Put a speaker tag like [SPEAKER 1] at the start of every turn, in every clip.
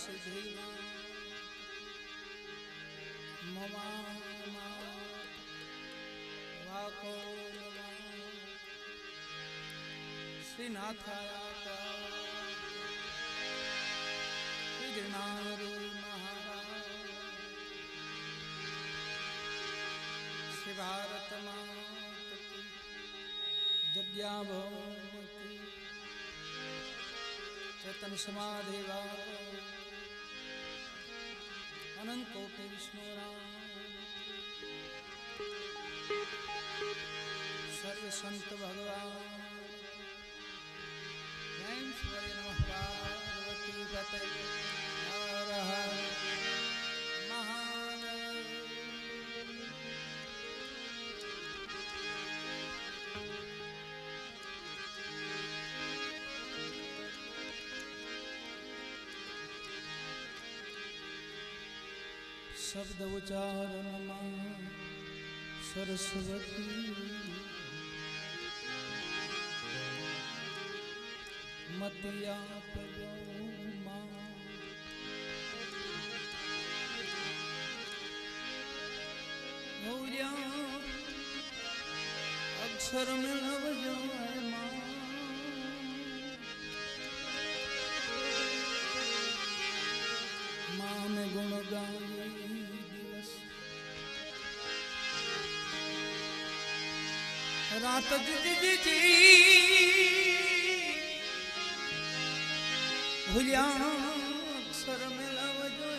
[SPEAKER 1] सिद्धि mama वाको श्रीनाथाया गिरनारू महाराज श्री भारत मात की जज्ञा भौमकी चेतन समाधि अनंत कोटि विष्णु राम सर्व संत भगवान जैन सूर्य नमः पार्वती पते हर हर महादेव। शब्द उच्चारण मां सरस्वती मतिया मां भौया अक्षर में नव जाए मां मां में गुण गाए दिवस रात जी भूलिया अक्षर में लव जो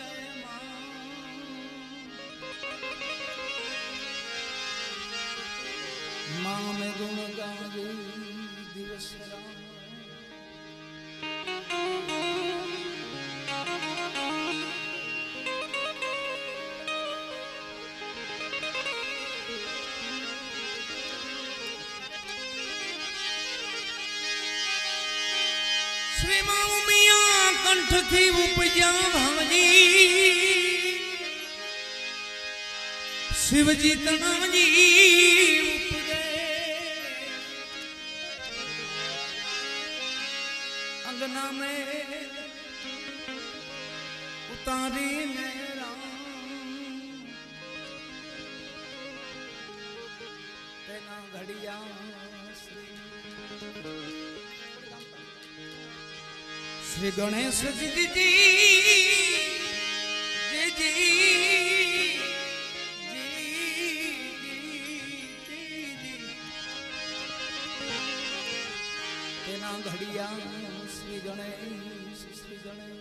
[SPEAKER 1] मां में गुण गाए दिवस श्री माऊ मियाँ कंठ थी उपजा भाजी शिवजी तनाम जी उपजे अंगना में उतारी मेरा तेना घड़िया श्री गणेश जी जी जी जी तेना घड़िया श्री गणेश श्री गणेश।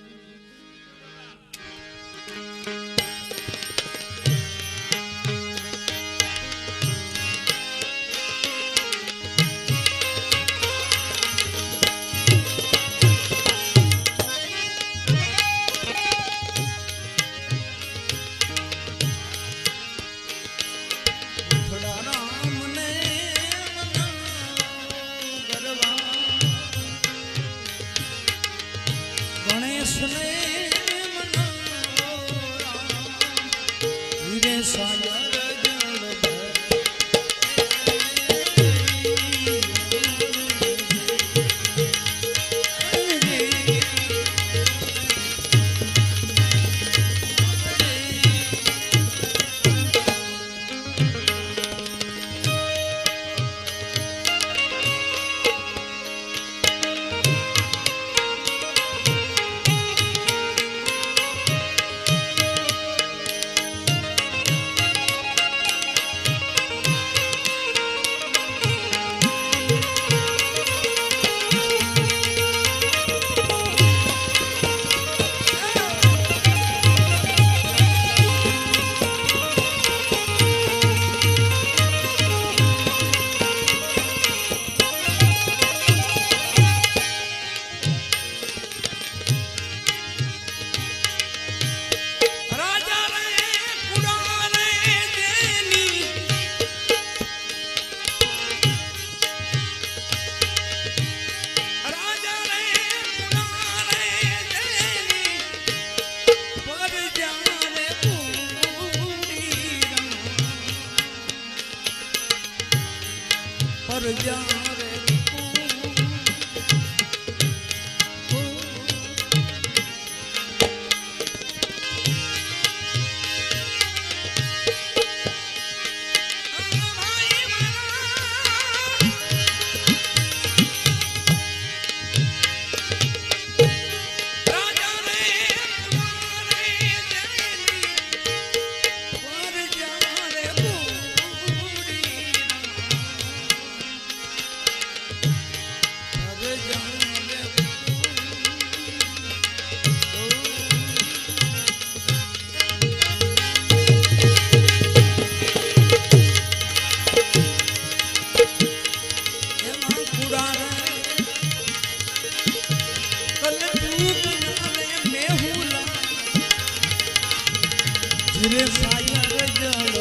[SPEAKER 2] रे सायर जल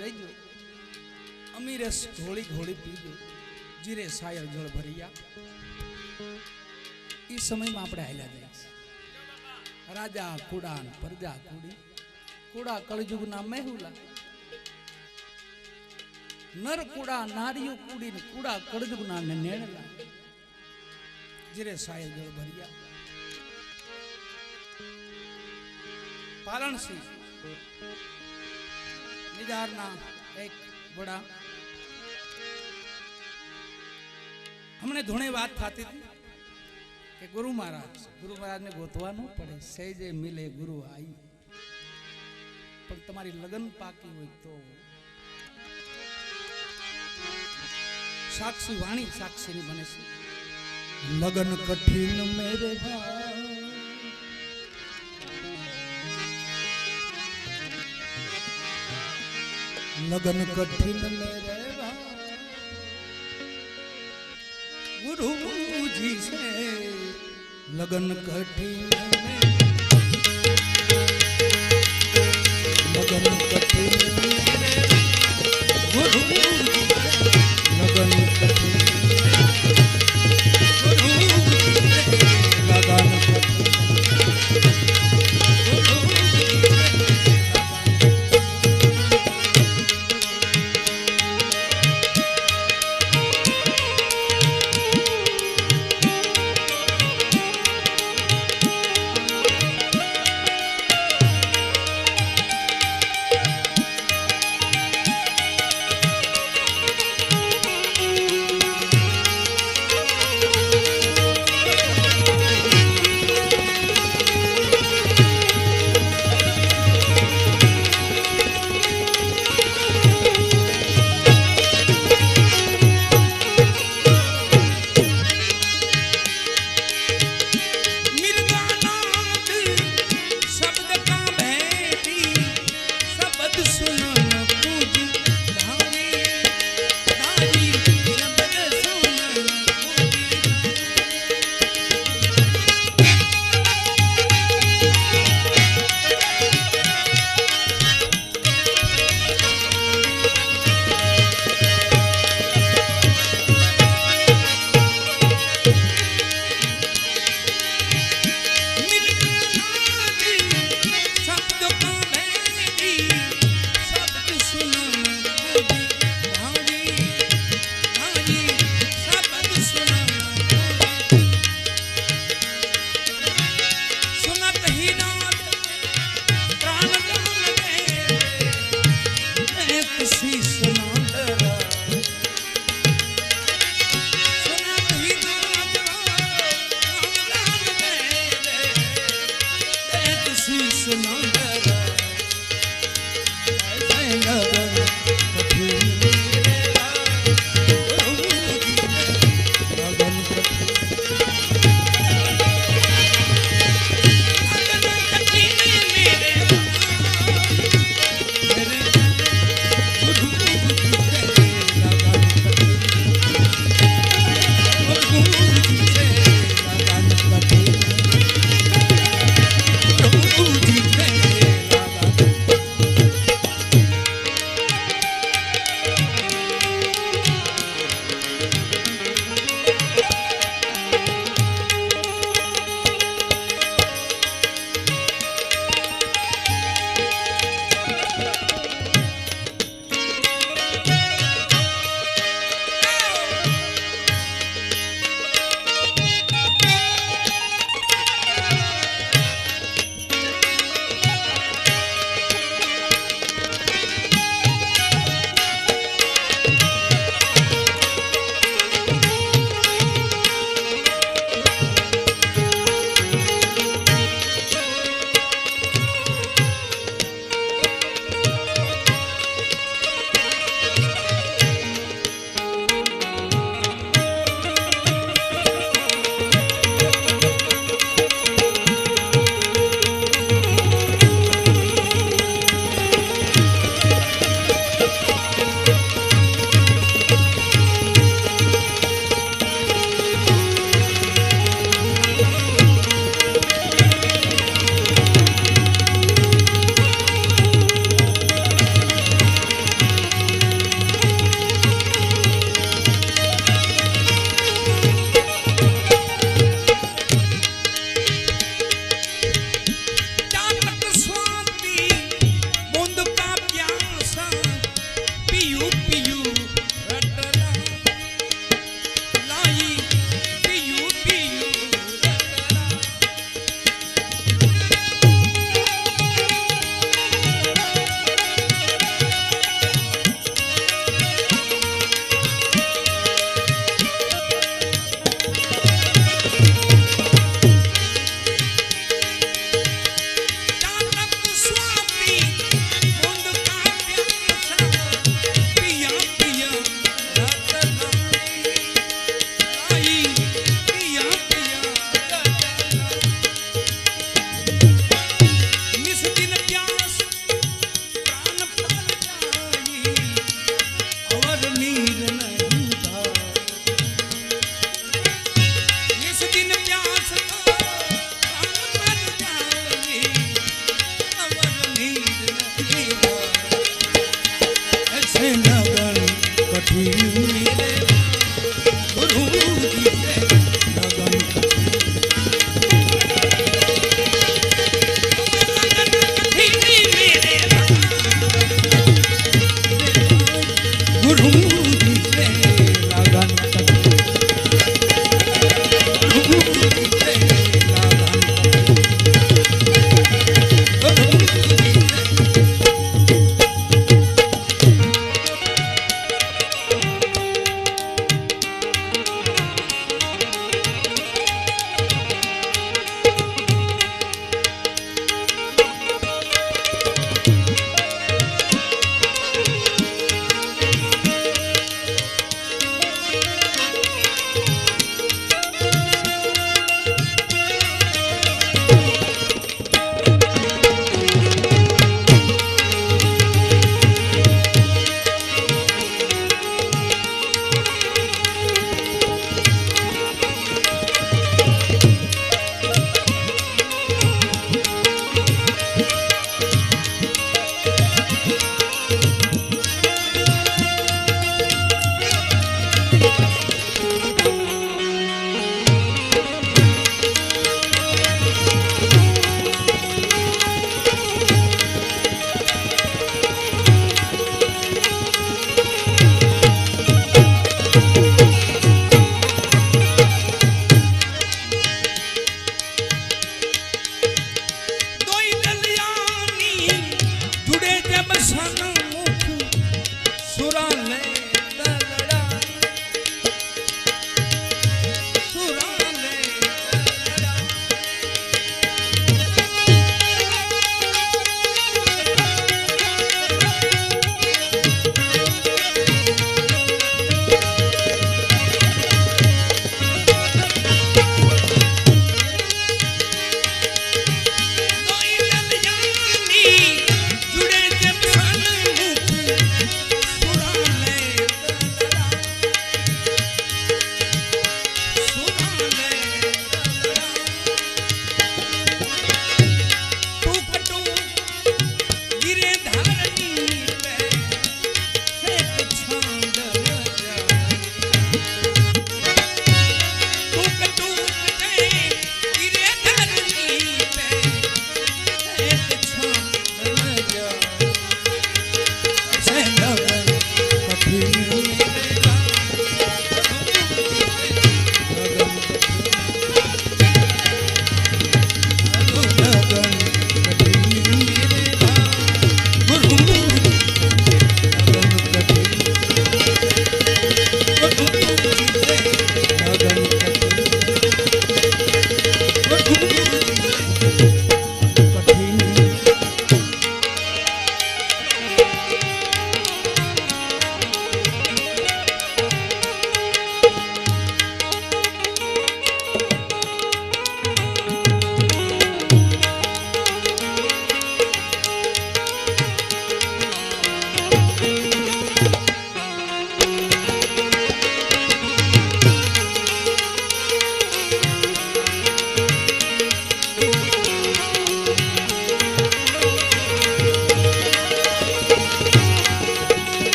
[SPEAKER 1] રહેજો, અમીરે ઘોળી ઘોળી પીજો, જીરે સાયર જળ ભરિયા. એ સમયમાં આપણે હાલ્યા જાય છે. રાજા કુડા ને પ્રજા કુડી, કુડા કળજુગના મેહુલા, નર કુડા નારીઓ કુડી ને કુડા કળજુગના ને નેણલા, જીરે સાયર જળ ભરિયા. પારણસી નિજારના એક વડા હમણે ધોણે વાત થતી હતી કે ગુરુ મહારાજને ગોતવાનું પડે, સહેજે મિલે ગુરુ આઈ. પણ તમારી લગન પાકી હોય તો સાક્ષી વાણી સાક્ષીની બને છે. લગન કઠિન મેરે ભાઈ, लगन कठिन मेरे गुरु जी से लगन कठिन लगन कठिन गुरु लगन कठिन गुरु लगन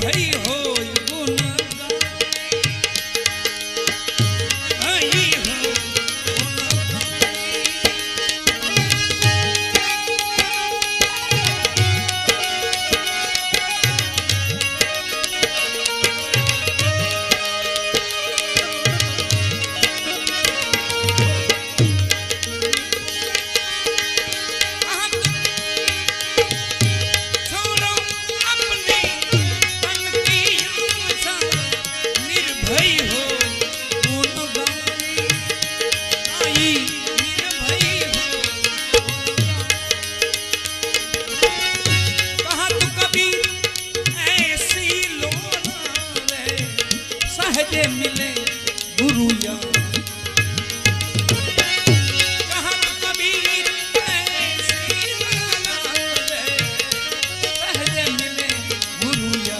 [SPEAKER 1] निर्भय होय गुण गाई हो मिले गुरु या कहाँ कबीर ऐसी सहज मिले गुरु या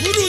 [SPEAKER 1] गुरु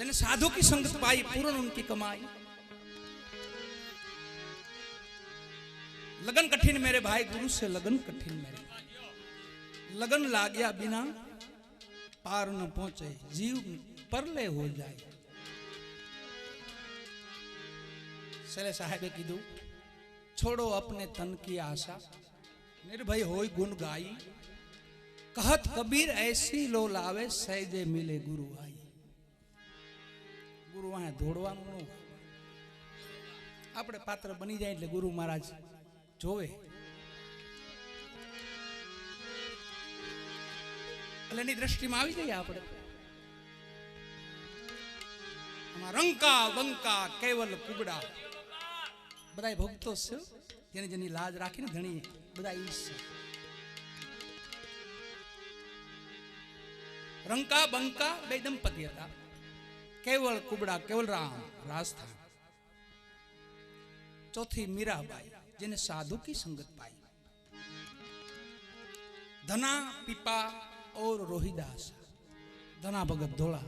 [SPEAKER 1] जिन्हें साधु की संगत पाई पूर्ण उनकी कमाई। लगन कठिन मेरे भाई, गुरु से लगन कठिन मेरे भाई। लगन लाग्या बिना पार न पहुंचे, जीव परले हो जाए। सले साहेबे कीधु छोड़ो अपने तन की आशा, निर्भय होय गुण गाई। कहत कबीर ऐसी लो लावे, सहजे मिले गुरु आई। गुरु वहां दौड़વાનું ન આપણે પાત્ર બની જાય એટલે ગુરુ મહારાજ જોવે એટલે એની દ્રષ્ટિમાં આવી જાય આપણે। રંકા બંકા કેવલ કુબડા બધા ભક્તો છે જેની જેની લાજ રાખીને ધણી બધા ઈશ છે। રંકા બંકા બે દંપતી હતા, केवल कुबड़ा केवल राम रास्ता। चौथी मीराबाई जिन्हें साधु की संगत पाई। धना पीपा और रोहिदास, धना भगत धोला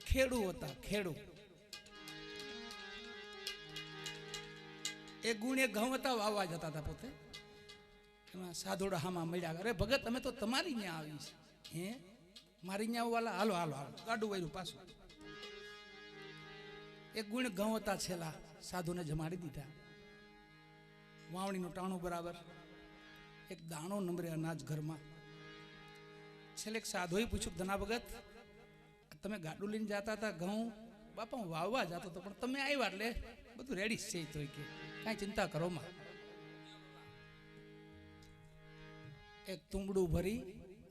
[SPEAKER 1] खेड़ू होता खेड़ू। एक गुण एक घઉં હતા વાવવા જતા હતા પોતે, એમાં સાધુડા હામાં મળ્યા, અરે ભગત અમે તો તમારી ન્યા આવી છે। હે મારી ન્યા વાલા હાલો હાલો હાલો ગાડું વાયરું પાછું। એક ગુણ ઘઉં હતા છેલ્લા, સાધુને જમાડી દીધા, વાવણીનું ટાણું બરાબર, એક દાણો નંબરે અનાજ ઘરમાં। છેલ્લે એક સાધુએ પૂછ્યું, ધના ભગત તમે ગાડું લઈને જતા હતા ઘઉં, બાપા હું વાવવા જતો હતો પણ તમે આવ્યા એટલે બધું રેડી છે, તો કે કાંઈ ચિંતા કરો માં। એક તુંબડું ભરી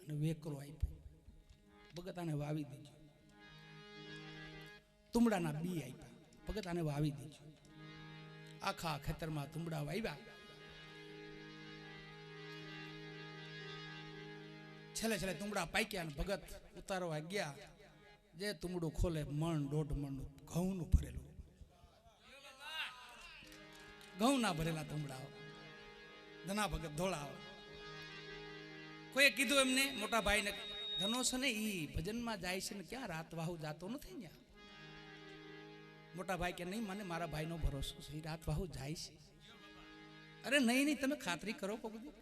[SPEAKER 1] અને વેકરો આપ્યો, ભગત આને વાવી દીધું। તુંબડાના બી આપ્યા, ભગત આને વાવી દીધું। આખા ખેતરમાં તુંબડા વાવ્યા। છેલ્લે છેલ્લે તુંબડા પાક્યા અને ભગત ઉતારવા ગયા, જે તુંબડું ખોલે મણ 1.5 મણનું ઘઉંનું ભરેલું, ઘઉંના ભરેલા તુંબડા। ધના ભગત ધોળા। કોઈએ કીધું એમને મોટા ભાઈને, ધનો છે ને ઈ ભજનમાં જાય છે ને ક્યાં રાત વાહુ જાતો નથી ત્યાં। મોટા ભાઈ કે નહીં, મને મારા ભાઈનો ભરોસો છે, ઈ રાત વાહુ જાય છે। અરે નહીં નહીં તમે ખાતરી કરો કોક દી,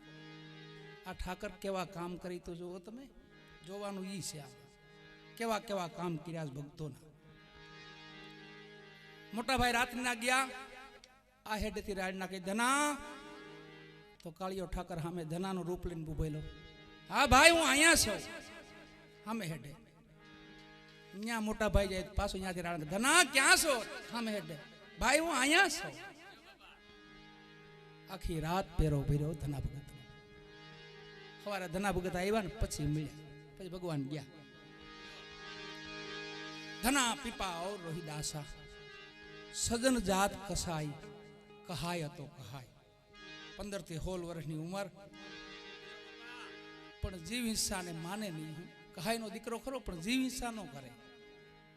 [SPEAKER 1] આ ઠાકર કેવા કામ કરી તો જોવો તમે, જોવાનું ઈ છે આ કેવા કેવા કામ કર્યા ભક્તોના। મોટા ભાઈ રાતના ગયા, આ હેડેથી રાડના કહી ધના, તો કાળિયો ઠાકર સામે ધનાનું રૂપ લઈને ઉભેલો, હા ભાઈ હું અહીંયા છું સામે હેડે। ન્યા મોટા ભાઈ જાય પાછું ત્યાંથી રાડ, ધના ક્યાં છો સામે હેડે, ભાઈ હું અહીંયા છું। આખી રાત પેરો ભર્યો ધના ભગત। સવારે ધના ભગત આવ્યા ને પછી મળ્યા, પછી ભગવાન ગયા। धना पीपा और रोहिदासा, सजन जात कसाई, कहाय तो कहाय। 15 થી 16 વર્ષની ઉંમર, પણ જીવ હિંસા ને માને નહીં। કહાય નો દીકરો ખરો પણ જીવ હિંસા નો કરે।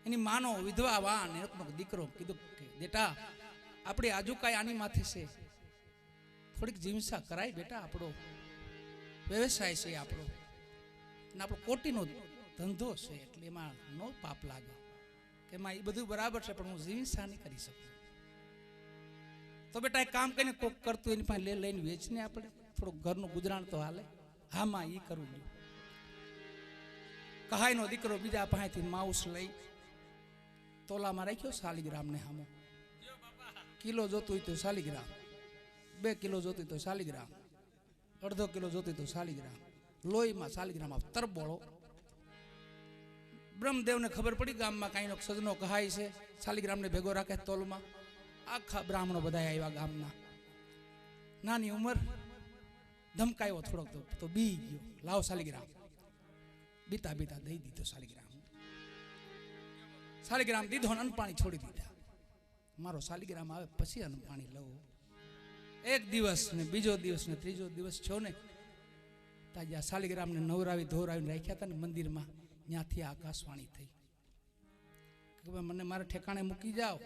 [SPEAKER 1] એની માનો વિધવા વાન એકનો દીકરો કીધું કે બેટા આપણી આજુકાઈ આની માથે છે, થોડીક જીવ હિંસા કરાય બેટા, આપણો વ્યવસાય છે આપણો, અને આપણો કોટીનો ધંધો છે એટલે એમાં નો પાપ લાગે, એમાં એ બધું બરાબર છે પણ હું જીવ હિંસા નહીં કરી શકું। તો બેટા એક કામ કરીને કોક કરતું એની પાસે લઈને વેચને આપણે, થોડુંક ઘરનું ગુજરાન તો હાલે। હા માં એ કરવું જોઈએ। કહાયનો દીકરો બીજા પાસેથી માઉસ લઈ તોલામાં રાખ્યો, શાલિગ્રામને સામો, કિલો જોતું હોય તો શાલિગ્રામ, 2 કિલો જોતું હોય તો શાલિગ્રામ, 1/2 કિલો જોતું હોય તો શાલિગ્રામ, લોહીમાં શાલિગ્રામ આપ તરબોળો। બ્રહ્મદેવને ખબર પડી ગામમાં કાંઈનો સજનો કહાય છે, શાલિગ્રામને ભેગો રાખે તોલમાં। આખા બ્રાહ્મણો બધા આવ્યા ગામના, નાની ઉંમર, ધમકાયો થોડોક તો બી ગયો, લાવ શાલિગ્રામ, બીતા બીતા દઈ દીધો શાલિગ્રામ। શાલિગ્રામ દીધો અને અન્નપાણી છોડી દીધા, મારો શાલિગ્રામ આવે પછી અન્નપાણી લઉં। એક દિવસ ને બીજો દિવસ ને ત્રીજો દિવસ થયો ને, તાજા શાલિગ્રામને નવરાવી ધોરાવીને રાખ્યા હતા ને મંદિરમાં, ત્યાંથી આકાશવાણી થઈ કે મને મારા ઠેકાણે મૂકી જાઓ।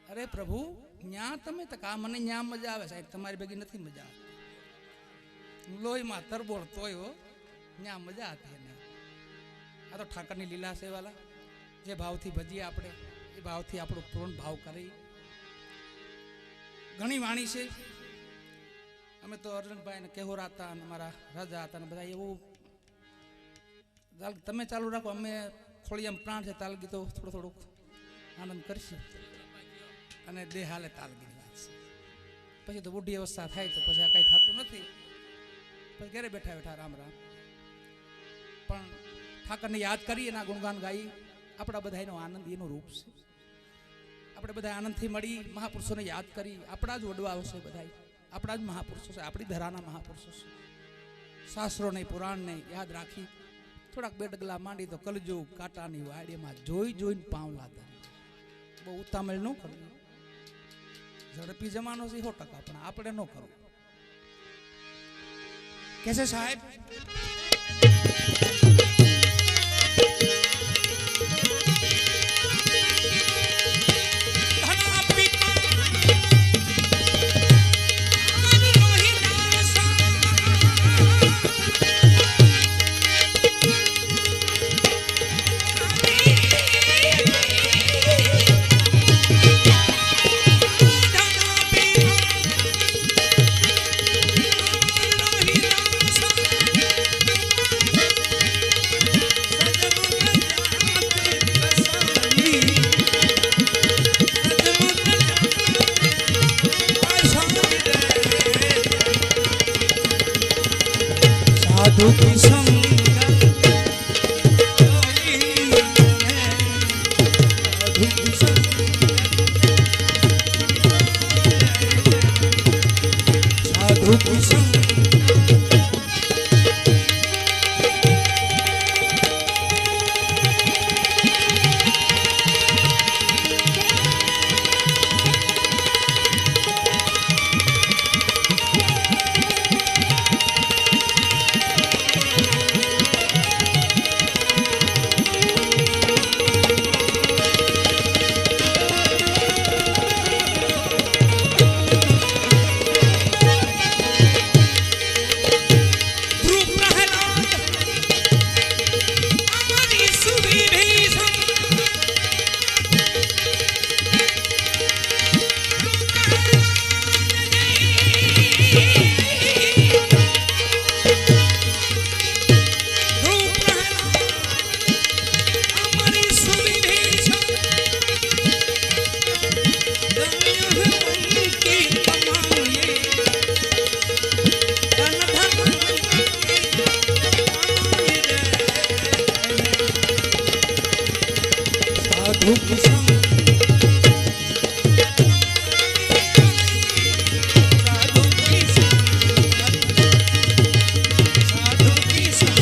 [SPEAKER 1] અરે પ્રભુ ન્યા તમે તો કા મને ન્યા મજા આવે સાહેબ, તમારી ભેગી નથી મજા આવતી, લોહીમાં તરબોળ તોય ન્યા મજા હતી એને। આ તો ઠાકરની લીલા છે વાલા. જે ભાવથી ભજીએ આપણે એ ભાવથી આપણો પૂર્ણ ભાવ કરી. ઘણી વાણી છે. અમે તો અર્જુનભાઈ ને કેહોરા હતા અને અમારા રાજા હતા ને બધા એવું તમે ચાલુ રાખો, અમે ખોળિયામ પ્રાણ છે તાલગી તો થોડુંક આનંદ કરશું અને દેહ હાલે તાલગીની વાત છે. પછી તો બુઢી અવસ્થા થાય તો પછી આ કાંઈ થતું નથી. પછી ઘરે બેઠા બેઠા રામ રામ. પણ ઠાકરને યાદ કરી એના ગુણગાન ગાઈ આપણા બધાનો આનંદ એનું રૂપ છે. આપણે બધા આનંદથી મળી મહાપુરુષોને યાદ કરી. આપણા જ વડવાઓ છે બધા, આપણા જ મહાપુરુષો છે, આપણી ધરાના મહાપુરુષો છે. શાસ્ત્રોને પુરાણને યાદ રાખી થોડાક બે ડગલા માંડી તો કલજુગ કાંટાની વાડીમાં જોઈ જોઈને પાવલા દે. બહુ ઉતામેળ ન કરવું. ઝડપી જમાનો છે 100%, પણ આપણે ન કરવું. કે છે સાહેબ साधु की संगत साधु की संगत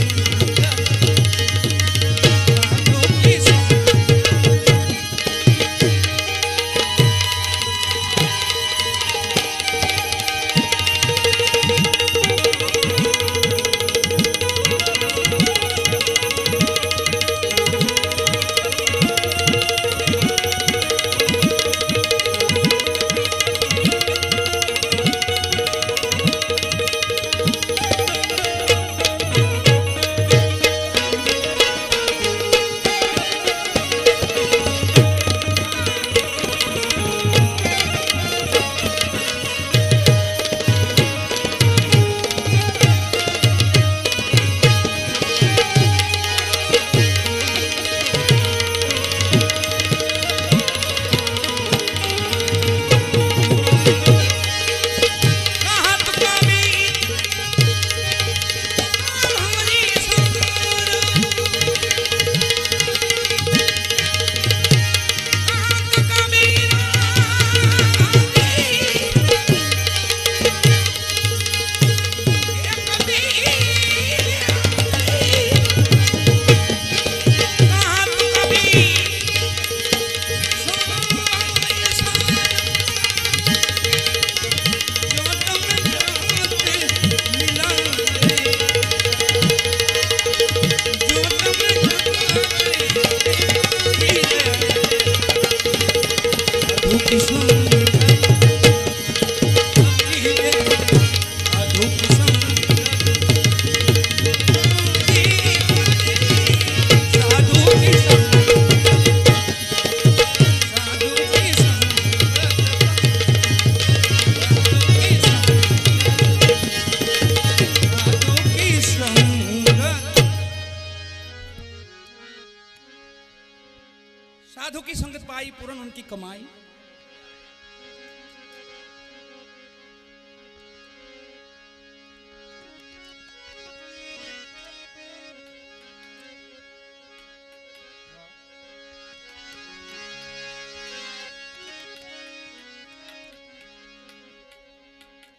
[SPEAKER 1] साधु की संगत पाई पूर्ण उनकी कमाई।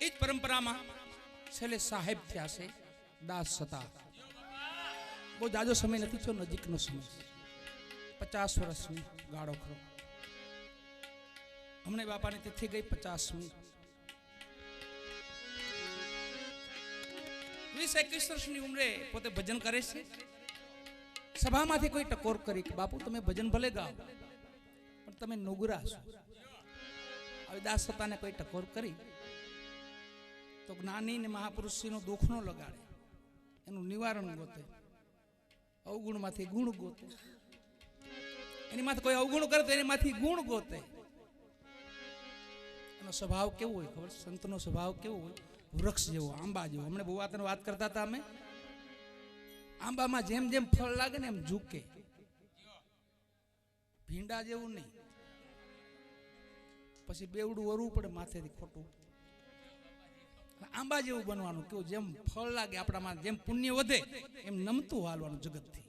[SPEAKER 1] इस परंपरा में छेले साहेब थया से दास सता बहुत जाजो समय नहीं छो, नजीक नो समय 50 वर्ष में गाड़ो खरो। हमने बापा ने तिथि गई 50મી। 20-21 वर्षनी उम्रे पोते भजन करे छे। सभा मांथी कोई टकोर करी कि बापू तमे भजन भले गाओ पण तमे नुगरा छो। હવે દાસ સતાને કોઈ ટકોર કરી તો જ્ઞાની ને મહાપુરુષનો દુઃખ નો લગાડે, એનું નિવારણ ગોતે, અવગુણમાંથી ગુણ ગોતે, એની માથે કોઈ અવગુણ કરે તો એની માથી ગુણ ગોતે। એનો સ્વભાવ કેવો હોય ખબર? સંતનો સ્વભાવ કેવો હોય? વૃક્ષ જેવો, આંબા જેવો। હમણે બહુ વાત કરતા હતા અમે, આંબામાં જેમ જેમ ફળ લાગે ને એમ ઝૂકે, ભીંડા જેવું નહીં। પછી બેવડું વરવું પડે માથેથી ખોટું। આંબા જેવું બનવાનું, કેવું જેમ ફળ લાગે આપણામાં, જેમ પુણ્ય વધે એમ નમતું હાલવાનું જગતથી।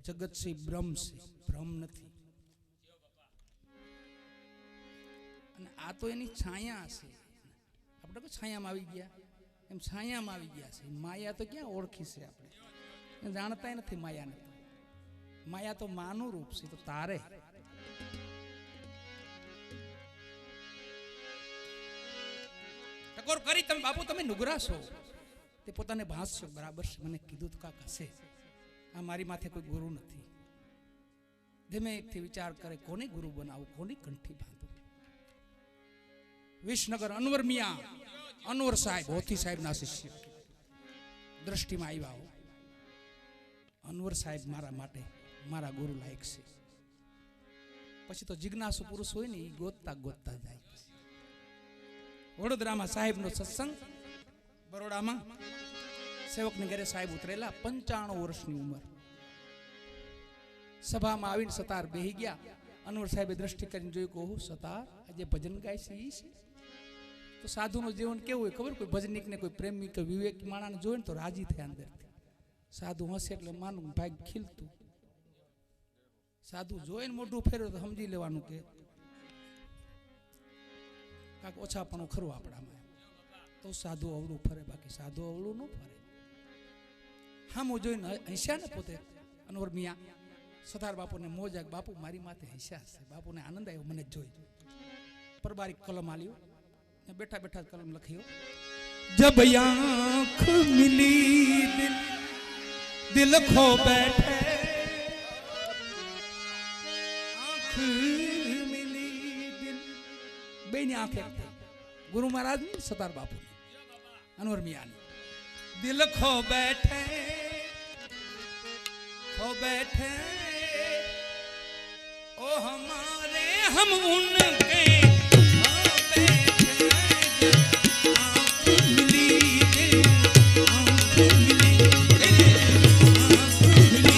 [SPEAKER 1] જગત છે બ્રહ્મ છે, ભ્રમ નથી। અને આ તો એની છાયા છે। આપણે તો છાયામાં આવી ગયા, એમ છાયામાં આવી ગયા છે। માયા તો ક્યાં ઓળખી છે આપણે? જાણતા નથી માયાને। માયા તો માનું રૂપ છે, તો તારે ટકોર કરી તમે બાપુ તમે નુગરા છો। તે પોતાને ભાંસ્યો, બરાબર છે, મને કીધું તો કાક હશે, આ મારી માથે કોઈ ગુરુ નથી। ધીમે એકથી વિચાર કરે કોને ગુરુ બનાવું, કોની કંઠી બાંધું। વિસનગર અનવર મિયા, અનવર સાહેબ હોથી સાહેબના શિષ્ય દ્રષ્ટિમાં આવ્યા હો। અનવર સાહેબ મારા માટે મારા ગુરુ લાયક છે। પછી તો જિજ્ઞાસુ પુરુષ હોય ને એ ગોતતા ગોતતા જાય। વડોદરામાં સાહેબનો સત્સંગ, બરોડામાં સેવકને ઘરે સાહેબ ઉતરેલા, 95 વર્ષની ઉંમર। સભામાં આવીને સતાર બેહી ગયા। અનવર સાહેબે દ્રષ્ટિ કરીને જોયું કે ઓહો સતાર આજે ભજન ગાય છે ઈ છે। તો સાધુનું જીવન કેવું હોય ખબર? કોઈ ભજનિક ને કોઈ પ્રેમી કે વિવેક માણસને જોઈને તો રાજી થયા અંદરથી। સાધુ હશે એટલે માનું ભાગ ખીલતું। સાધુ જોઈને મોઢું ફેરવે તો સમજી લેવાનું કે કાંક ઓછાપણું ખરું આપણામાં, તો સાધુ અવળું ફરે, બાકી સાધુ અવળું ન ફરે। હામું જોઈને હસ્યા ને પોતે અનવર મિયા। સતાર બાપુને મોજ, બાપુ મારી માથે હસ્યા છે। બાપુને આનંદ આવ્યો મને જોઈ। પરબારી કલમ આલ્યો, બેઠા બેઠા કલમ લખ્યો, જબ આંખ મિલી દિલ ખો બેઠે, આંખ મિલી દિલ, બેની આંખે ગુરુ મહારાજ ની, સતાર બાપુ અનવર મિયાની। દિલ ખો બેઠે, खो बैठे ओ हमारे हम उनके खो बैठे, आँख मिली दिल, आँख मिली दिल, आँख मिली।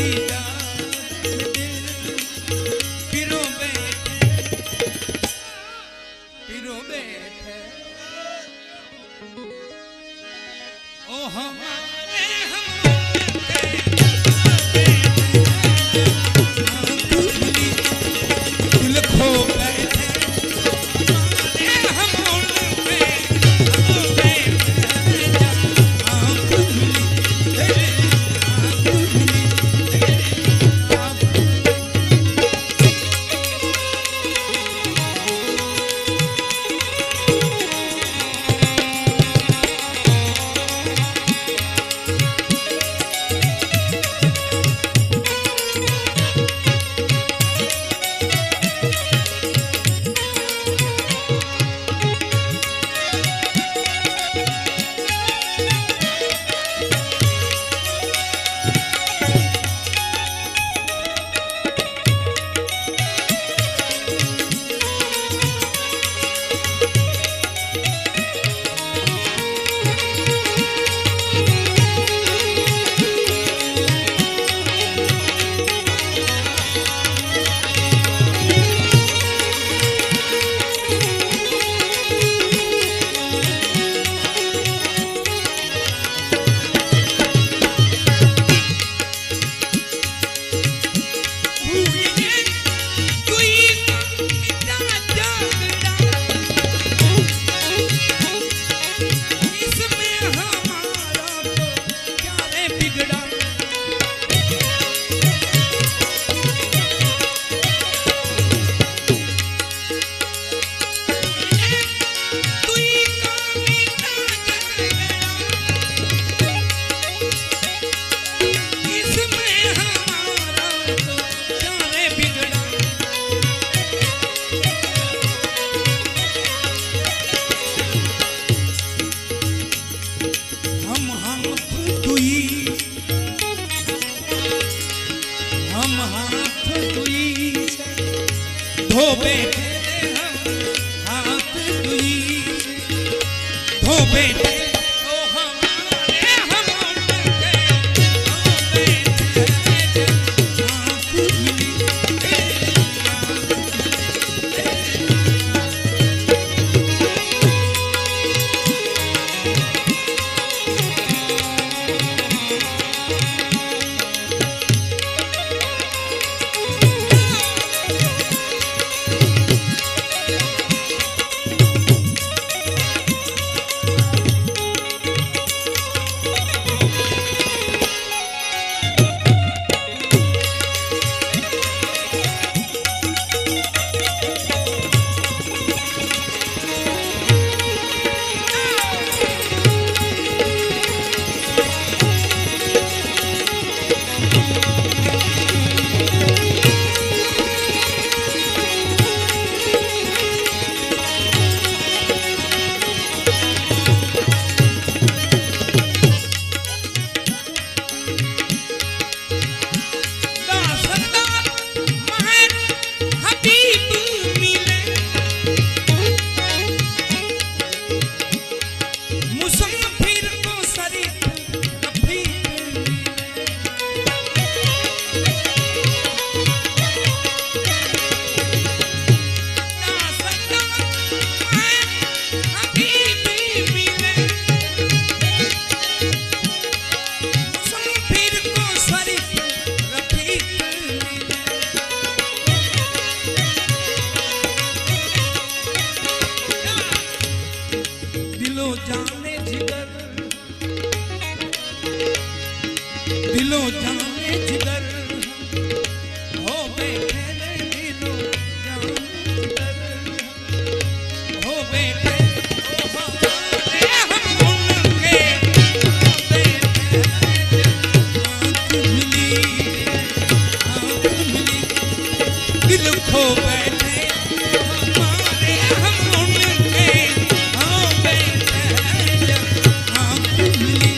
[SPEAKER 2] दीदार दिल पिरो बैठे ओ हमारे हम दिल खो बैठे हम उनके धो बैठे हम हाथ दुई धो बैठे ओ हमारे हम उनके धो बैठे आँख मिली दिलो जाने जिगर हो बैठे दिलो जाने जिगर हो बैठे ओ हमारे हम उनके हो बैठे आँख मिली दिल खो बैठे हमारे हम उनके हो बैठे आँख मिली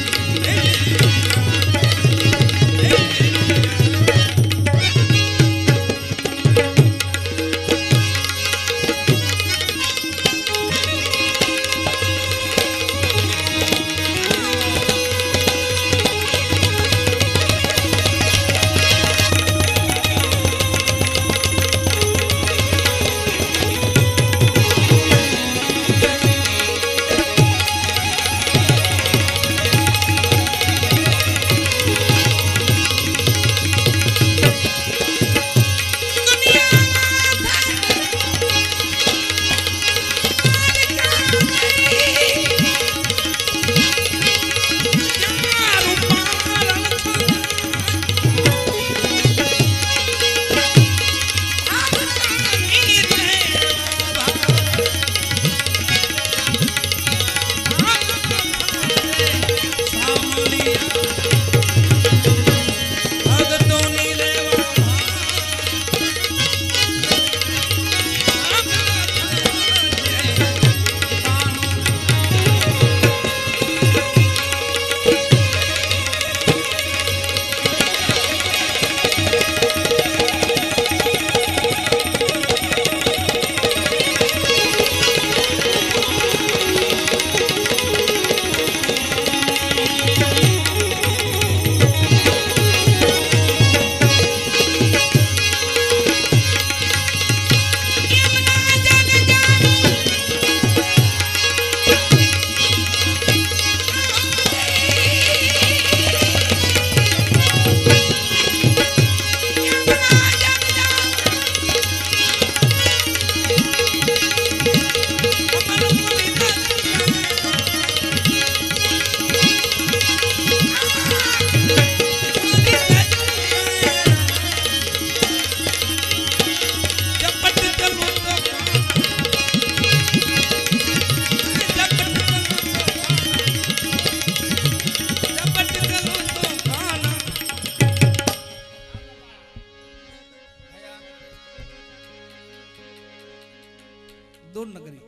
[SPEAKER 1] दूर नगरी,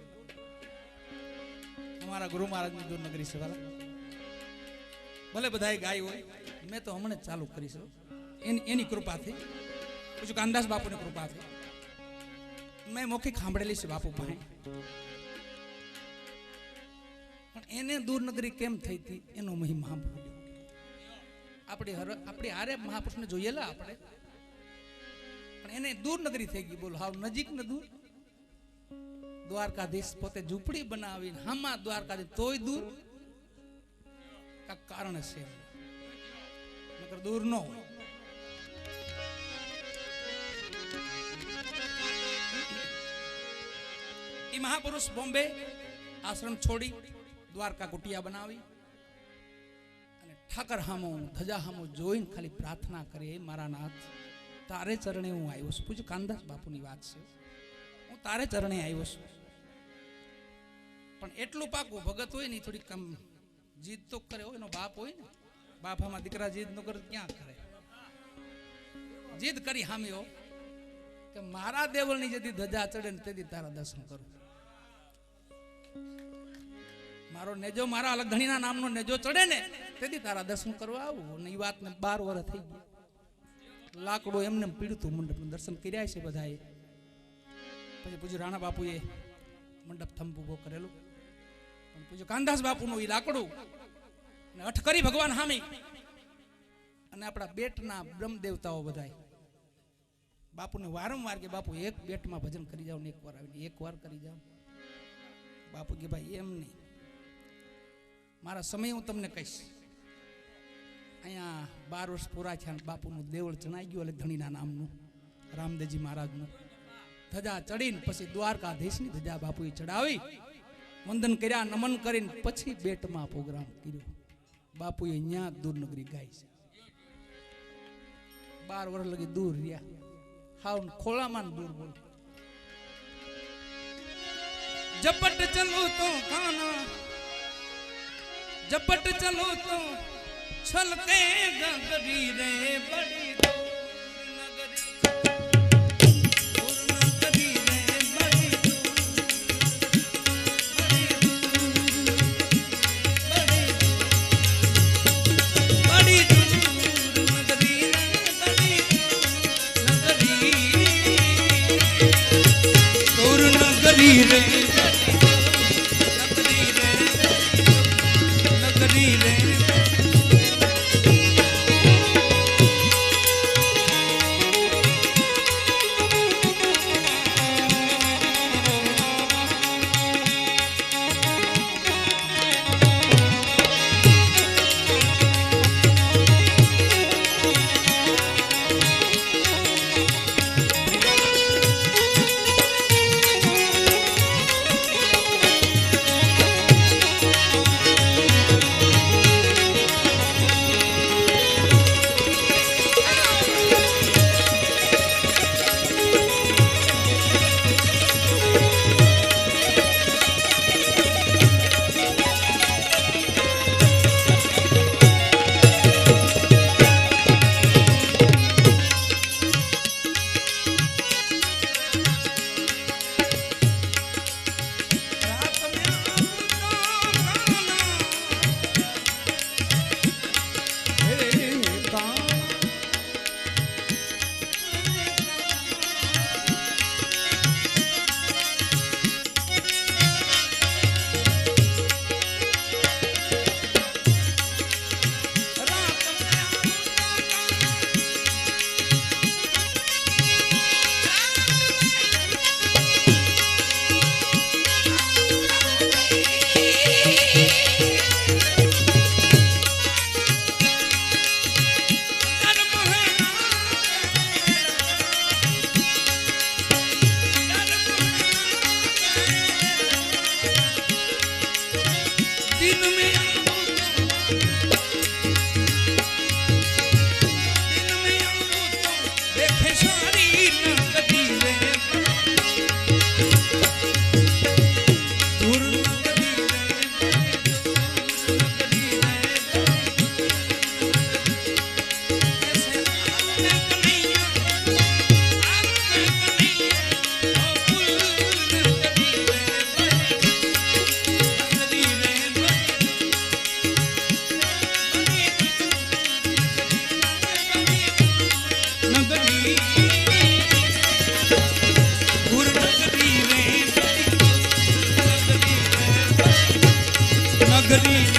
[SPEAKER 1] हमारा गुरु महाराज की दूर नगरी से वाला भले बधाई गाय हो, मैं तो हमने चालू करी छो एनी कृपा थी, कुछ कानदास बापू ने कृपा थी, मैं मौखिक सांभळेली से बापू पाए, पण एने दूर नगरी केम थई थी एनो महिमा बोल्यो। अपने हारे महापुरुष ने जोयेला आपणे, पण एने दूर नगरी थई गई। बोल हाव नजीक न दूर, द्वारकाधीश पोते झूपड़ी बनावी हामा द्वारकाधीश तोय दूर का कारण से नगर दूर न हो। ई महापुरुष बॉम्बे आश्रम छोड़ी द्वारका कुटिया बनावी अने ठाकर हामो धजा हामो जोईन खाली प्रार्थना करे, मारा नाथ तारे चरणे हूँ आव्यो छुं। पूज्य कानदास बापूनी वात छे, हूँ तारे चरणे आव्यो छुं, पण एटલું પાકું ભગત હોય ને થોડી કમ જીદ તો કરે, હોય એનો બાપ હોય ને, બાપ આમાં દીકરા જીદ ન કરે ક્યાં કરે, જીદ કરી હામ્યો કે મારા દેવળની જેથી ધજા ચડે ને તેથી તારા દર્શન કરું, મારો નેજો મારા અલગ ધણીના નામનો નેજો ચડે ને તેથી તારા દર્શન કરવા આવું। ને એ વાતને 12 વર્ષ થઈ ગયા, લાકડું એમને પીડતું મંડપનું દર્શન કર્યા છે બધાએ। પછી પૂજ્ય રાણા બાપુએ મંડપ થંભ ઉભો કરેલો, પણ પૂજ્ય કાનદાસ બાપુનું એ લાકડું ને અઠ કરી ભગવાન હામી અને આપણા બેટના બ્રહ્મ દેવતાઓ બધાએ બાપુને વારંવાર કે બાપુ એક બેટમાં ભજન કરી જાઓ ને એકવાર આવીને એકવાર કરી જાઓ। બાપુ કે ભાઈ એમ નહીં, મારા સમય હું તમને કહીશ। અહીંયા 12 વર્ષ પૂરા થયા, બાપુનું દેવળ જણાઈ ગયું, એટલે ધણીના નામનું રામદેવજી મહારાજનું ધજા ચડીને પછી દ્વારકાધીશની ધજા બાપુએ ચડાવી, વંદન કર્યા, નમન કરીને પછી બેટમાં પ્રોગ્રામ કર્યો। બાપુએ અહીંયા દૂર નગરી ગાઈ છે, 12 વર્ષ લગી દૂર રહ્યા, હાવ ખોળામાં દૂર બોલ। झपट चलो तो खाना, झपट चलो तो छलके गगरी रे बड़ी दूर नगरी, दूर नगरी रे बड़ी दूर, बड़ी दूर नगरी रे बड़ी नगरी, दूर नगरी रे
[SPEAKER 2] કરીને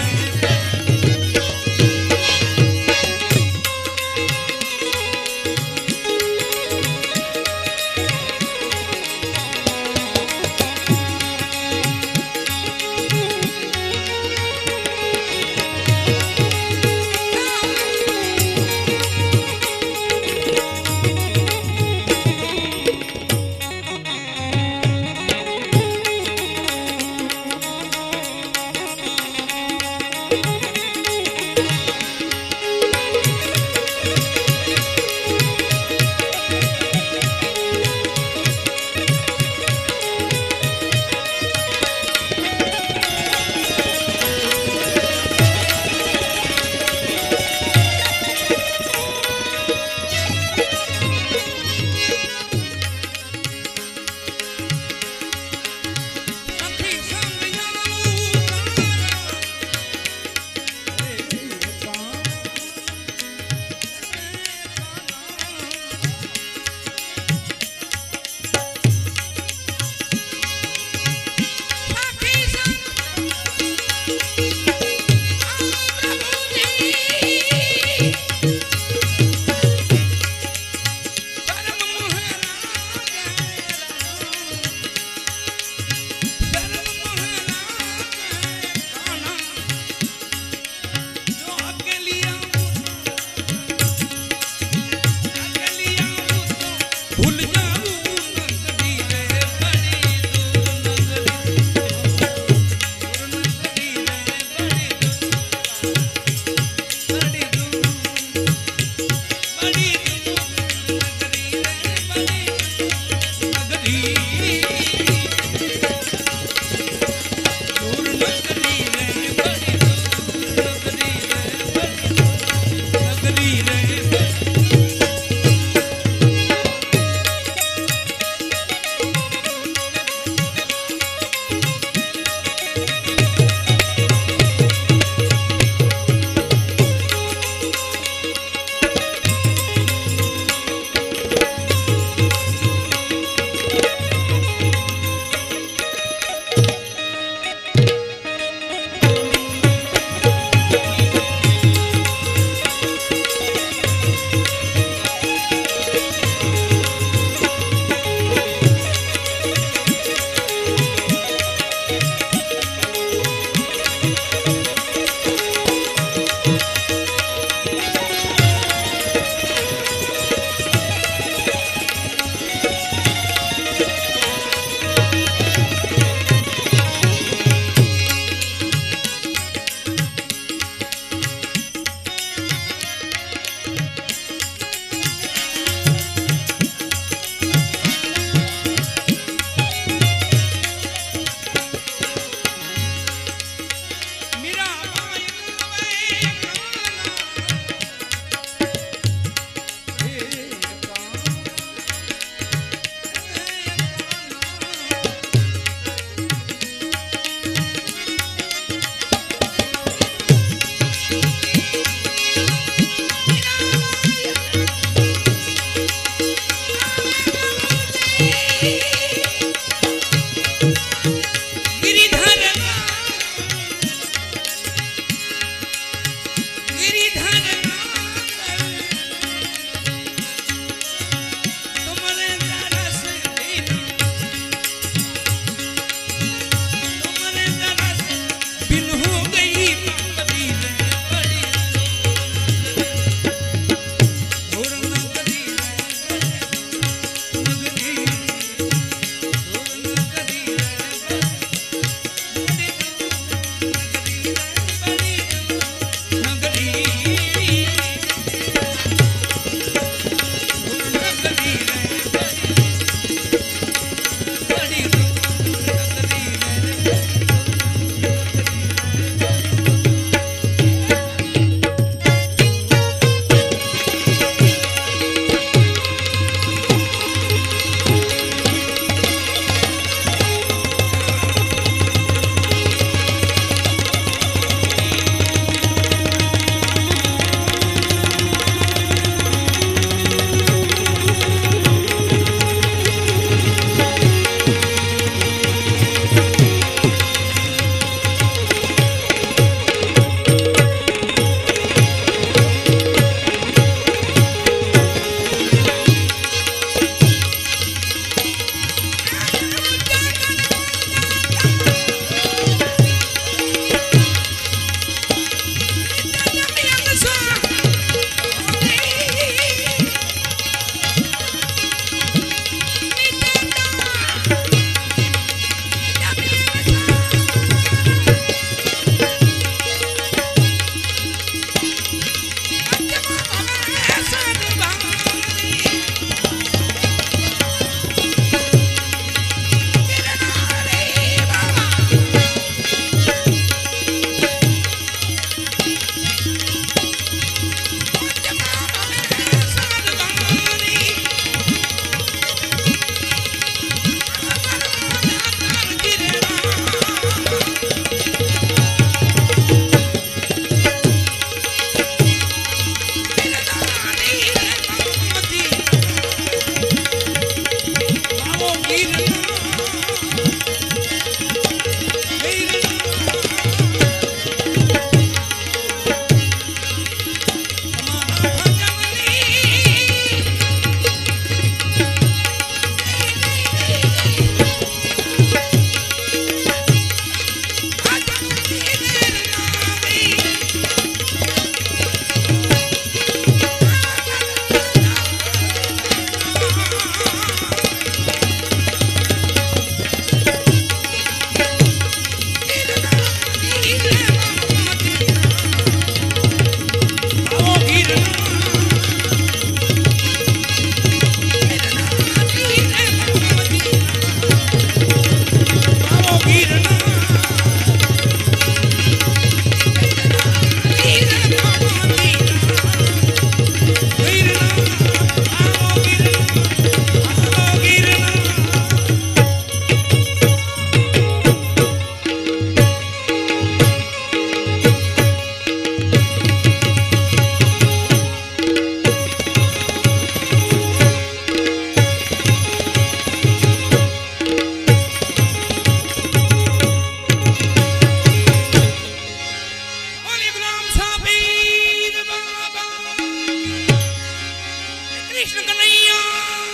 [SPEAKER 2] कृष्ण कन्हैया